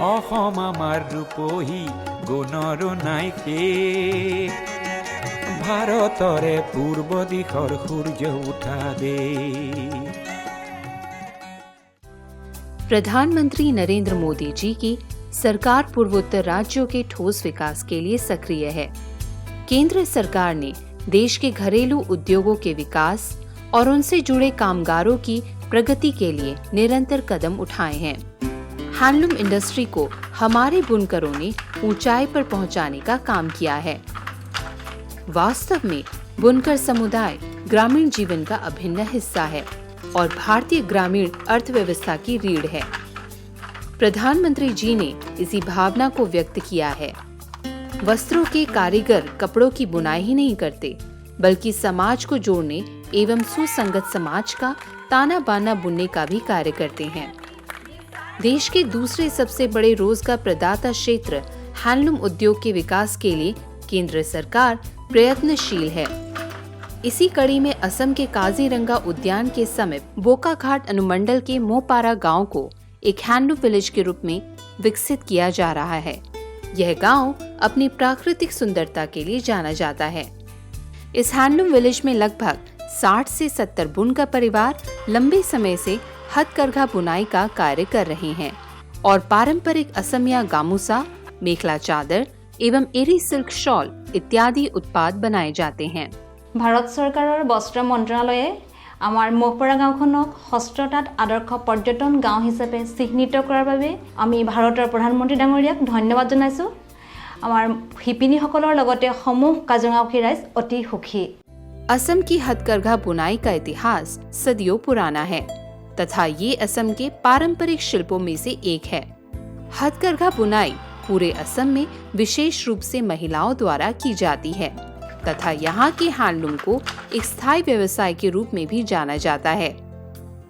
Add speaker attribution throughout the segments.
Speaker 1: অসম আমাৰ ৰূপহী গুণৰো নাই শেষ ভাৰতৰে পূৰ্ব দিশৰ সূৰ্য উঠা দেশ।
Speaker 2: प्रधानमंत्री नरेंद्र मोदी जी की सरकार पूर्वोत्तर राज्यों के ठोस विकास के लिए सक्रिय है। केंद्र सरकार ने देश के घरेलू उद्योगों के विकास और उनसे जुड़े कामगारों की प्रगति के लिए निरंतर कदम उठाए हैं। हैंडलूम इंडस्ट्री को हमारे बुनकरों ने ऊंचाई पर पहुंचाने का काम किया है। वास्तव में बुनकर समुदाय ग्रामीण जीवन का अभिन्न हिस्सा है और भारतीय ग्रामीण अर्थव्यवस्था की रीढ़ है। प्रधानमंत्री जी ने इसी भावना को व्यक्त किया है। वस्त्रों के कारीगर कपड़ों की बुनाई ही नहीं करते, बल्कि समाज को जोड़ने एवं सुसंगत समाज का ताना बाना बुनने का भी कार्य करते हैं। देश के दूसरे सबसे बड़े रोजगार प्रदाता क्षेत्र हैंडलूम उद्योग के विकास के लिए केंद्र सरकार प्रयत्नशील है। इसी कड़ी में असम के काजीरंगा उद्यान के समीप बोकाघाट अनुमंडल के मोपारा गांव को एक हैंडलूम विलेज के रूप में विकसित किया जा रहा है। यह गांव अपनी प्राकृतिक सुंदरता के लिए जाना जाता है। इस हैंडलूम विलेज में लगभग 60 से 70 बुनकर परिवार लंबे समय से हथकरघा बुनाई का कार्य कर रहे हैं और पारंपरिक असमिया गामूसा, मेखला चादर एवं एरी सिल्क शॉल इत्यादि उत्पाद बनाए जाते हैं।
Speaker 3: भारत सरकाৰৰ বস্ত্ৰ মন্ত্ৰালয়ে আমাৰ মোহপৰা গাঁওখনক হস্ততাঁত আদৰ্শ পৰ্যটন গাঁও হিচাপে চিহ্নিত কৰাৰ বাবে আমি ভাৰতৰ প্ৰধানমন্ত্ৰী ডাঙৰীয়াক ধন্যবাদ জনাইছোঁ। আমাৰ শিপিনীসকলৰ লগতে সমূহ কাজিৰঙাবাসী ৰাইজ অতি সুখী।
Speaker 2: असम की हथकरघा बुनाई का इतिहास सदियों पुराना है तथा ये असम के पारंपरिक शिल्पों में से एक है। हथकरघा बुनाई पूरे असम में विशेष रूप से महिलाओं द्वारा की जाती है तथा यहाँ के हैंडलूम को एक स्थायी व्यवसाय के रूप में भी जाना जाता है।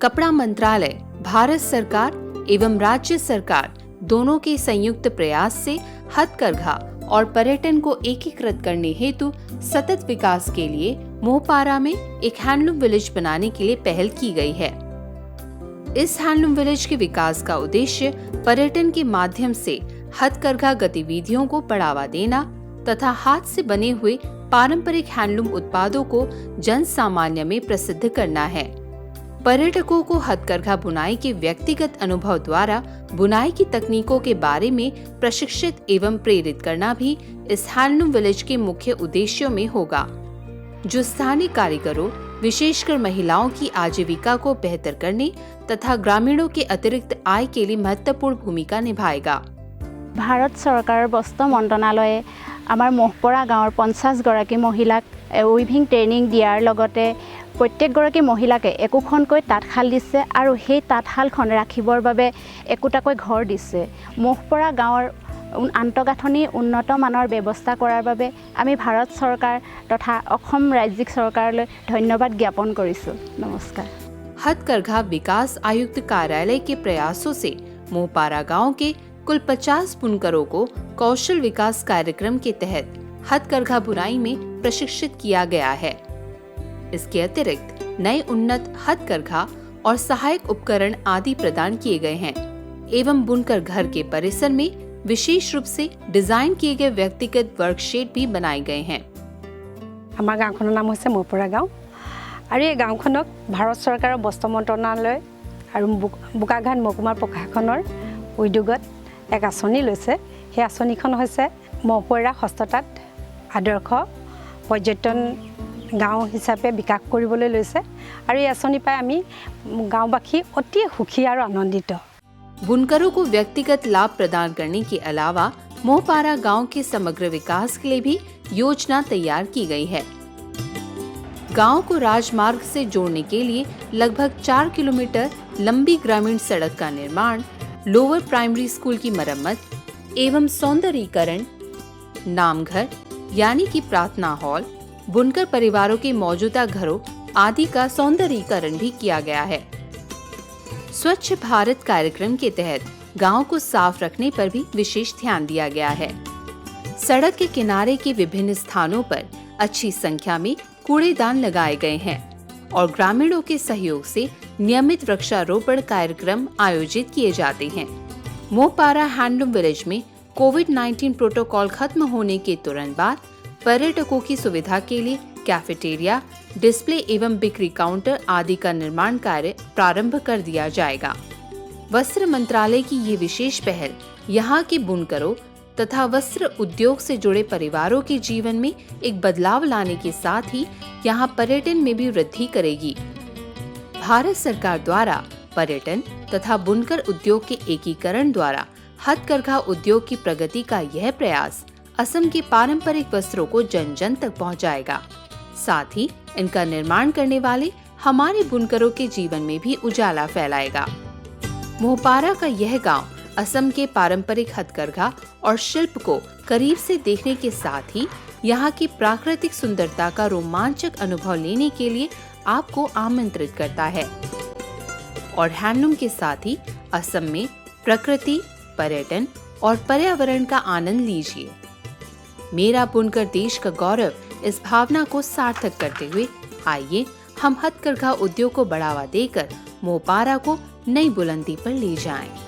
Speaker 2: कपड़ा मंत्रालय, भारत सरकार एवं राज्य सरकार दोनों के संयुक्त प्रयास से हथकरघा और पर्यटन को एकीकृत करने हेतु सतत विकास के लिए मोहपारा में एक हैंडलूम विलेज बनाने के लिए पहल की गई है। इस हैंडलूम विलेज के विकास का उद्देश्य पर्यटन के माध्यम से हथकरघा गतिविधियों को बढ़ावा देना तथा हाथ से बने हुए पारंपरिक हैंडलूम उत्पादों को जन सामान्य में प्रसिद्ध करना है। पर्यटकों को हथकरघा बुनाई के व्यक्तिगत अनुभव द्वारा बुनाई की तकनीकों के बारे में प्रशिक्षित एवं प्रेरित करना भी इस हैंडलूम विलेज के मुख्य उद्देश्यों में होगा, जो स्थानीय कारीगरों विशेषकर महिलाओं की आजीविका को बेहतर करने तथा ग्रामीणों के अतिरिक्त आय के लिए महत्वपूर्ण भूमिका निभाएगा।
Speaker 4: भारत सरकार बस्त्र मन्त्रालये আমাৰ মোহপৰা গাঁৱৰ 50 গৰাকী মহিলাক উইভিং ট্ৰেইনিং দিয়াৰ লগতে প্ৰত্যেকগৰাকী মহিলাকে একোখনকৈ তাঁতশাল দিছে আৰু সেই তাঁতশালখন ৰাখিবৰ বাবে একোটাকৈ ঘৰ দিছে। মোহপৰা গাঁৱৰ আন্তঃগাঁথনি উন্নত মানৰ ব্যৱস্থা কৰাৰ বাবে আমি ভাৰত চৰকাৰ তথা অসম ৰাজ্যিক চৰকাৰলৈ ধন্যবাদ জ্ঞাপন কৰিছোঁ। নমস্কাৰ।
Speaker 2: हथकरघा विकास आयुक्त कार्यालय के प्रयासों से मोहपारा गांव के कुल 50 बुनकरों को कौशल विकास कार्यक्रम के तहत हथकरघा बुनाई में प्रशिक्षित किया गया है। इसके अतिरिक्त नए उन्नत हथकरघा और सहायक उपकरण आदि प्रदान किए गए हैं एवं बुनकर घर के परिसर में विशेष रूप से डिजाइन किए गए व्यक्तिगत वर्कशेड भी बनाए गए हैं।
Speaker 5: আমাৰ গাঁওখনৰ নাম হৈছে মোহপৰা গাঁও আৰু এই গাঁওখনক ভাৰত চৰকাৰৰ বস্ত্ৰ মন্ত্ৰালয় আৰু বোকাঘাট মহকুমা প্ৰশাসনৰ উদ্যোগত এক আঁচনি লৈছে। সেই আঁচনিখন হৈছে মোহপৰা হস্ততাঁত আদৰ্শ পৰ্যটন গাঁও হিচাপে বিকাশ কৰিবলৈ লৈছে আৰু এই আঁচনি পাই আমি গাঁওবাসী অতি সুখী আৰু আনন্দিত।
Speaker 2: बुनकरों को व्यक्तिगत लाभ प्रदान करने के अलावा मोहपारा गांव के समग्र विकास के लिए भी योजना तैयार की गई है। गांव को राजमार्ग से जोड़ने के लिए लगभग 4 किलोमीटर लंबी ग्रामीण सड़क का निर्माण, लोअर प्राइमरी स्कूल की मरम्मत एवं सौंदर्यीकरण, नामघर यानी कि प्रार्थना हॉल, बुनकर परिवारों के मौजूदा घरों आदि का सौंदर्यीकरण भी किया गया है। स्वच्छ भारत कार्यक्रम के तहत गांव को साफ रखने पर भी विशेष ध्यान दिया गया है। सड़क के किनारे के विभिन्न स्थानों पर अच्छी संख्या में कूड़ेदान लगाए गए हैं और ग्रामीणों के सहयोग से नियमित वृक्षारोपण कार्यक्रम आयोजित किए जाते हैं। मोहपारा हैंडलूम विलेज में कोविड-19 प्रोटोकॉल खत्म होने के तुरंत बाद पर्यटकों की सुविधा के लिए कैफेटेरिया, डिस्प्ले एवं बिक्री काउंटर आदि का निर्माण कार्य प्रारंभ कर दिया जाएगा। वस्त्र मंत्रालय की ये विशेष पहल यहाँ के बुनकरों तथा वस्त्र उद्योग से जुड़े परिवारों के जीवन में एक बदलाव लाने के साथ ही यहाँ पर्यटन में भी वृद्धि करेगी। भारत सरकार द्वारा पर्यटन तथा बुनकर उद्योग के एकीकरण द्वारा हथकरघा उद्योग की प्रगति का यह प्रयास असम के पारंपरिक वस्त्रों को जन जन तक पहुंचाएगा। साथ ही इनका निर्माण करने वाले हमारे बुनकरों के जीवन में भी उजाला फैलाएगा। मोहपारा का यह गांव असम के पारंपरिक हथकरघा और शिल्प को करीब से देखने के साथ ही यहाँ की प्राकृतिक सुंदरता का रोमांचक अनुभव लेने के लिए आपको आमंत्रित करता है। और हैंडलूम के साथ ही असम में प्रकृति, पर्यटन और पर्यावरण का आनंद लीजिए। मेरा बुनकर देश का गौरव इस भावना को सार्थक करते हुए आइए हम हथकरघा उद्योग को बढ़ावा देकर मोहपारा को नई बुलंदी पर ले जाएं।